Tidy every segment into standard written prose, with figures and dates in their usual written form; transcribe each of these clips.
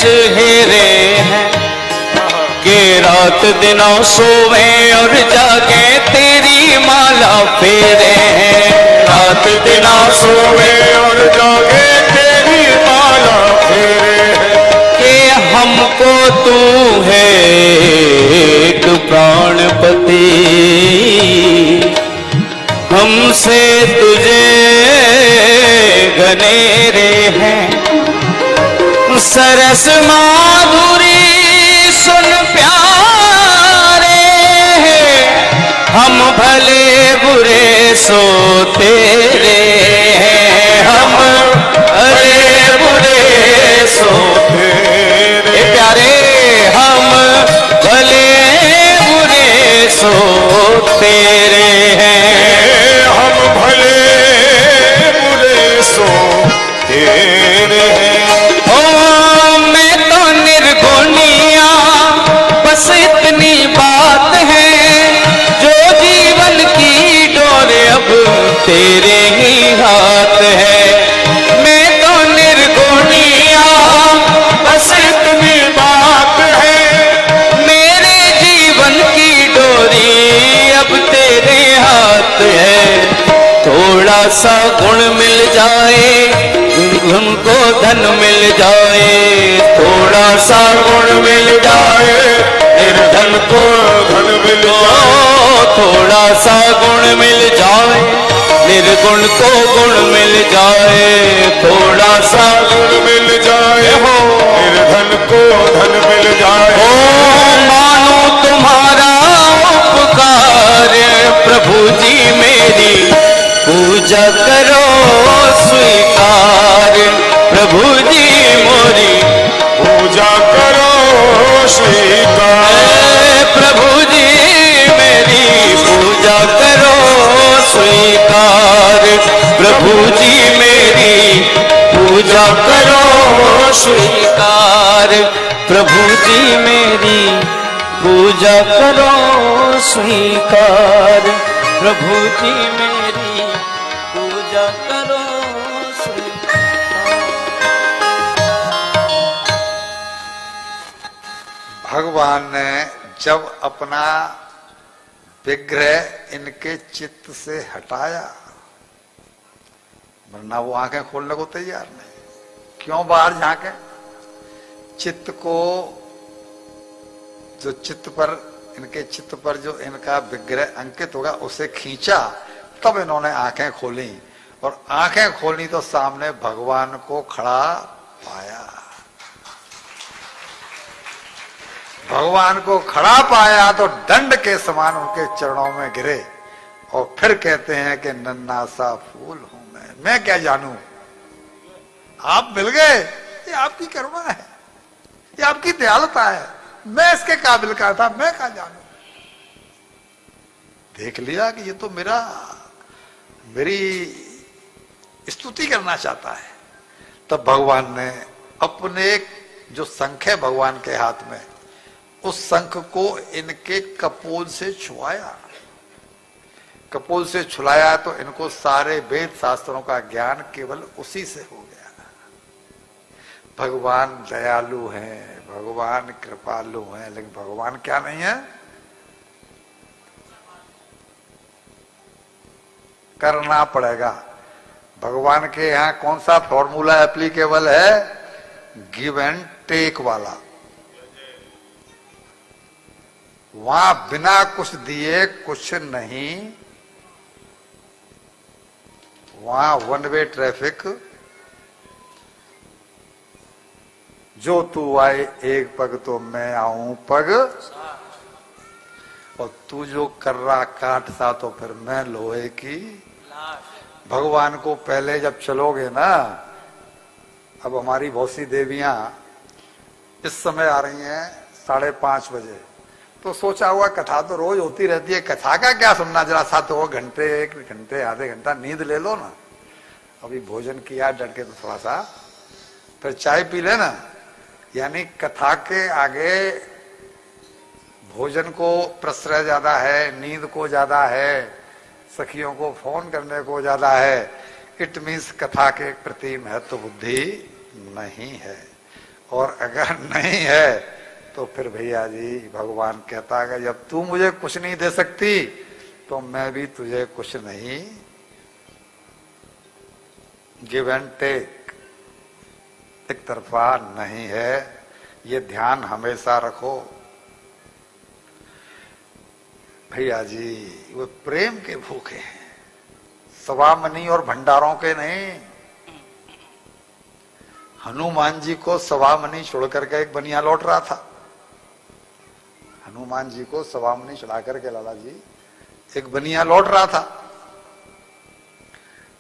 हेरे हैं कि रात दिनों सोवे और जागे तेरी माला फेरे हैं। रात दिनों सोवे और जागे तेरी माला फेरे हैं कि हमको तू है एक प्राणपति, हमसे तुझे घनेरे हैं। सरस माधुरी सुन प्यारे, हम भले बुरे सो तेरे हैं। हम भले बुरे सो तेरे प्यारे, हम भले बुरे सो तेरे हैं। हम भले बुरे सो तेरे हैं। ओ मैं तो निर्गुणिया, बस इतनी बात है, जो जीवन की डोर अब तेरे ही हाथ है। मैं तो निर्गुणिया, बस इतनी बात है, मेरे जीवन की डोरी अब तेरे हाथ है। थोड़ा सा गुण मिल जाए, उनको धन मिल जाए, थोड़ा सा गुण मिल जाए, निर्धन को धन मिल जाए। थोड़ा सा गुण मिल जाए, निर्गुण को गुण मिल जाए, थोड़ा सा गुण मिल जाए हो, निर्धन को धन मिल जाए। ओ मानो तुम्हारा उपकार, प्रभु जी मेरी पूजा करो स्वीकार। प्रभु जी मोरी पूजा करो स्वीकार। प्रभु जी मेरी पूजा करो स्वीकार। प्रभु जी मेरी पूजा करो स्वीकार। प्रभु जी मेरी पूजा करो स्वीकार। प्रभु जी मेरी पूजा करो स्वीकार। भगवान ने जब अपना विग्रह इनके चित्त से हटाया, वरना वो आंखें खोलने को तैयार नहीं। क्यों बाहर झांके? चित्त को, जो चित्त पर, इनके चित्त पर जो इनका विग्रह अंकित होगा उसे खींचा, तब इन्होंने आंखें खोली। और आंखें खोली तो सामने भगवान को खड़ा पाया। भगवान को खड़ा पाया तो दंड के समान उनके चरणों में गिरे और फिर कहते हैं कि नन्हा सा फूल हूं मैं क्या जानूं, आप मिल गए, ये आपकी करुणा है, ये आपकी दयालुता है, मैं इसके काबिल का था, मैं क्या जानूं। देख लिया कि ये तो मेरी स्तुति करना चाहता है। तब भगवान ने अपने जो शंख है भगवान के हाथ में, उस शंख को इनके कपोल से छुआया। कपोल से छुलाया तो इनको सारे वेद शास्त्रों का ज्ञान केवल उसी से हो गया। भगवान दयालु हैं, भगवान कृपालु हैं, लेकिन भगवान क्या नहीं है? करना पड़ेगा। भगवान के यहां कौन सा फॉर्मूला एप्लीकेबल है? गिव एंड टेक वाला। वहां बिना कुछ दिए कुछ नहीं, वहां वन वे ट्रैफिक। जो तू आए एक पग तो मैं आऊं पग, और तू जो कर्रा काटता तो फिर मैं लोहे की। भगवान को पहले जब चलोगे ना, अब हमारी बहुत सी देवियां इस समय आ रही हैं 5:30 बजे, तो सोचा हुआ कथा तो रोज होती रहती है, कथा का क्या सुनना, जरा सा तो घंटे, 1 घंटे, आधे घंटा नींद ले लो ना। अभी भोजन किया डट के तो थोड़ा सा, फिर चाय पी लेना। यानी कथा के आगे भोजन को प्रश्रय ज्यादा है, नींद को ज्यादा है, सखियों को फोन करने को ज्यादा है। इट मीन्स कथा के प्रति महत्व बुद्धि नहीं है। और अगर नहीं है तो फिर भैया जी भगवान कहता है जब तू मुझे कुछ नहीं दे सकती तो मैं भी तुझे कुछ नहीं। गिव एंड टेक, एक तरफा नहीं है, ये ध्यान हमेशा रखो। भैया जी वो प्रेम के भूखे हैं, सवामनी और भंडारों के नहीं। हनुमान जी को सवामनी छोड़ करके एक बनिया लौट रहा था। हनुमान जी को सवामनी चढ़ा करके लाला जी एक बनिया लौट रहा था।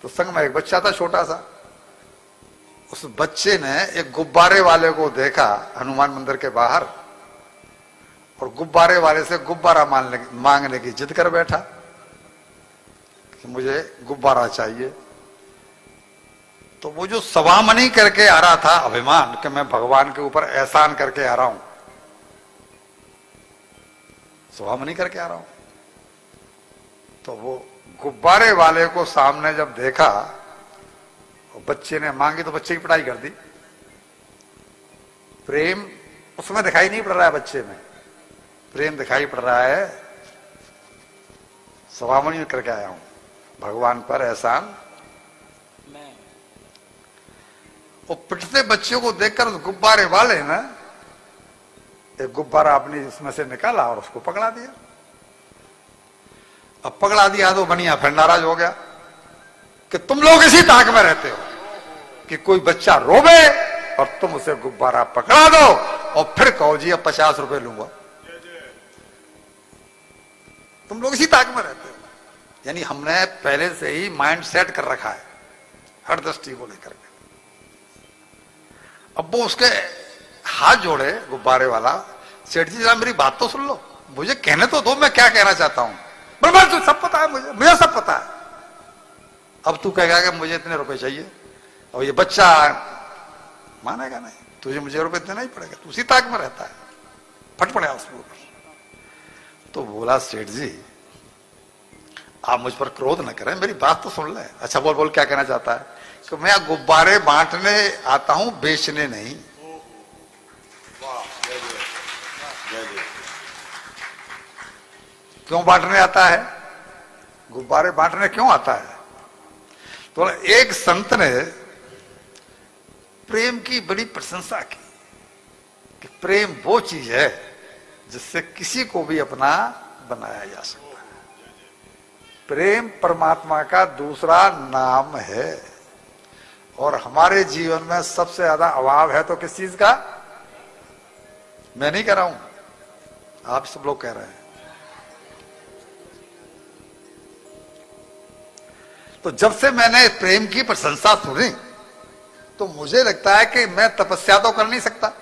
तो संग में एक बच्चा था छोटा सा। उस बच्चे ने एक गुब्बारे वाले को देखा हनुमान मंदिर के बाहर और गुब्बारे वाले से गुब्बारा मांगने की जिद कर बैठा कि मुझे गुब्बारा चाहिए। तो वो जो सवामनी करके आ रहा था, अभिमान कि मैं भगवान के ऊपर एहसान करके आ रहा हूं, सवामनी करके आ रहा हूं, तो वो गुब्बारे वाले को सामने जब देखा और बच्चे ने मांगी तो बच्चे की पिटाई कर दी। प्रेम उसमें दिखाई नहीं पड़ रहा है, बच्चे में प्रेम दिखाई पड़ रहा है। सवामनी करके आया हूं, भगवान पर एहसान। वो पिटते बच्चों को देखकर उस गुब्बारे वाले ने एक गुब्बारा अपनी इसमें से निकाला और उसको पकड़ा दिया। अब पकड़ा दिया तो बनिया फिर नाराज हो गया कि तुम लोग इसी ताक में रहते हो कि कोई बच्चा रोवे और तुम उसे गुब्बारा पकड़ा दो और फिर कहो जी अब 50 रुपए लूंगा। तुम लोग इसी ताक में रहते हो। यानी हमने पहले से ही माइंड सेट कर रखा है हर दृष्टि को लेकर के। अब वो उसके हाथ जोड़े गुब्बारे वाला, सेठ जी जरा मेरी बात तो सुन लो, मुझे कहने तो दो मैं क्या कहना चाहता हूं। बोले तो सब पता है, मुझे सब पता है। अब तू कहेगा कि मुझे इतने रुपए चाहिए और ये बच्चा मानेगा नहीं, तुझे मुझे रुपए देना ही पड़ेगा, तू उसी ताक में रहता है। फट पड़ा उसके ऊपर। तो बोला सेठ जी आप मुझ पर क्रोध न करें, मेरी बात तो सुन ले। अच्छा बोल बोल क्या कहना चाहता है? कि मैं गुब्बारे बांटने आता हूं, बेचने नहीं। क्यों बांटने आता है? गुब्बारे बांटने क्यों आता है? तो एक संत ने प्रेम की बड़ी प्रशंसा की कि प्रेम वो चीज है जिससे किसी को भी अपना बनाया जा सकता है। प्रेम परमात्मा का दूसरा नाम है और हमारे जीवन में सबसे ज्यादा अभाव है तो किस चीज का? मैं नहीं कह रहा हूं, आप सब लोग कह रहे हैं। तो जब से मैंने प्रेम की प्रशंसा सुनी तो मुझे लगता है कि मैं तपस्या तो कर नहीं सकता,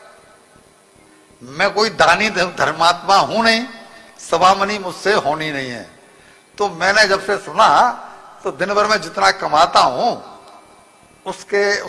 मैं कोई दानी धर्मात्मा हूं नहीं, सवामनी मुझसे होनी नहीं है। तो मैंने जब से सुना तो दिन भर में जितना कमाता हूं उसके उसमें